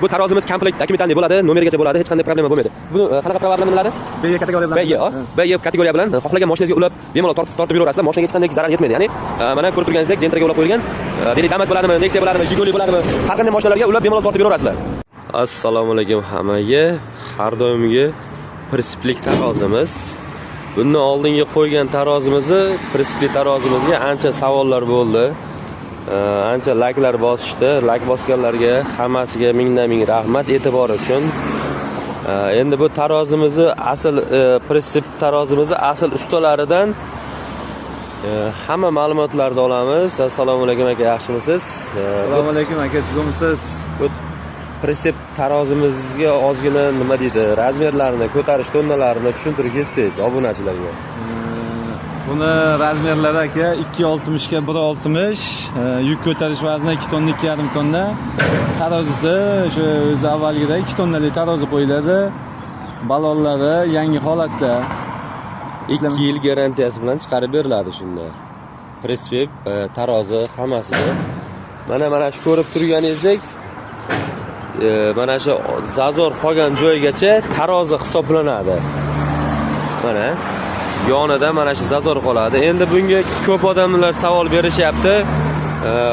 Bu tarozimiz komplekt dokumentalniy bo'ladi, nomerigacha bo'ladi, hech qanday problema bo'lmaydi. Buni qanaqa prava bilan bo'ladi? B kategoriya bilan. B kategoriya bilan xohlagan mashinangizga ulab, bemalol tortib yuraverasizlar. Mashinaga hech qanday zarar yetmaydi. Ya'ni mana ko'rib turganingizdek, Gentraga ulab qo'yilgan. Deylik Damas bo'ladimi, Nexia bo'ladimi, Jiguli bo'ladimi, har qanday mashinalarga ulab bemalol tortib yuraverasizlar. Assalomu alaykum hammaga. Har doimgi prinsiplik tarozimiz. Bundan oldingi qo'ygan tarozimizni, prinsipli tarozimizga ancha savollar bo'ldi. Ancha layklar bosishdi. Layk bosganlarga hammasiga mingdan-ming rahmat e'tibori uchun. Endi bu tarozimizni asl prinsip tarozimizni asl ustalaridan hamma ma'lumotlarni olamiz. Assalomu alaykum aka, yaxshimisiz? Assalomu alaykum aka, tuzimsiz? Bu prinsip tarozimizga ozgina nima deydi, razmerlarini, ko'tarish tonnalarini tushuntirib ketsangiz obunachilarga. Buni razmerlari aka 260 ga 160, yuk ko'tarish vazni 2 tonna 2,5 tonna. Tarozisi o'sha o'zi avvalgidek 2 tonnali tarozi qo'yiladi. Balonlari yangi holatda. 2 yil garantiyasi bilan chiqarib beriladi shunda. Prinsip tarozi hammasi. Mana shu ko'rib turganingizdek mana shu zazor qolgan joygacha tarozi hisoblanadi. Mana yonida mana shu zazor qoladi. Endi bunga ko'p odamlar savol berishyapti.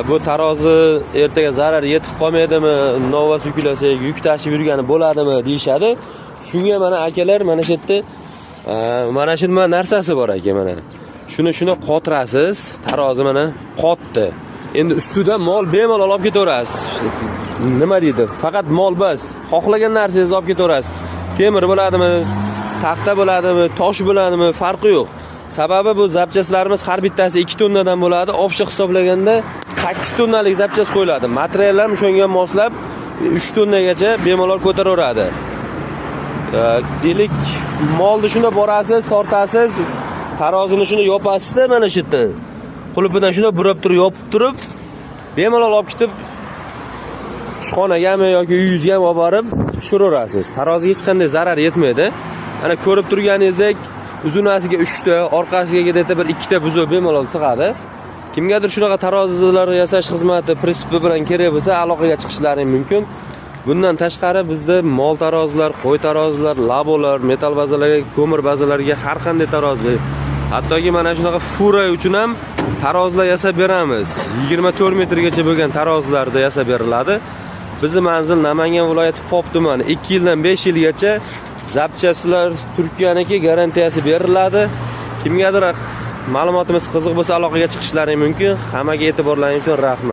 Bu tarozi ertaga zarar yetib qolmaydimi? Novas yuklasak, yuk tashib yurgani bo'ladimi deyshadi. Shunga mana akalar mana shu yerda mana shu narsasi bor aka mana. Shuni qotirasiz, tarozi mana qotdi. Endi ustida mol bemalol olib ketaverasiz. Nima deydi? Faqat mol bas. Xohlagan narsangizni olib ketaverasiz. Temir bo'ladimi, taxta bo'ladimi, tosh bo'ladimi, farqi yo'q. Sababi bu zapchastlarimiz har bittasi 2 tonnadan bo'ladi. Obshiq hisoblaganda 8 tonnalik zapchast qo'yiladi. Materiallar shunga moslab 3 tonnagacha bemalol ko'taraveradi. Deylik, molni shunda borasiz, tortasiz, tarozini shuni yopasizda mana shu yerdan. Qulubidan shuni burab turib, yopib turib, bemalol olib ketib ishxonagami yoki uyingizga ham olib borib tushiraverasiz. Taroziga hech qanday zarar yetmaydi. Ana ko'rib turganingizdek, uzunasiga 3 ta, orqasiga gedeta bir 2 ta buzoq bemalol sig'adi. Kimgadir shunaqa tarozilar yasash xizmati prinsipi bilan kerak bo'lsa, aloqaga chiqishlari mumkin. Bundan tashqari bizda mol tarozilar, qo'y tarozilar, labolar, metal bazalarga, ko'mir bazalarga har qanday tarozi, hattoki mana shunaqa fura uchun ham tarozilar yasab beramiz. 24 metrgacha bo'lgan tarozilarda yasab beriladi. Bizning manzil Namangan viloyati Pop tumani. 2 yildan 5 yilgacha zapchastlar Turkiyaniki garantiyasi beriladi. Kimgadir ma'lumotimiz qiziq bo'lsa aloqaga chiqishlari mumkin. Hammaga e'tiborlaringiz uchun rahmat.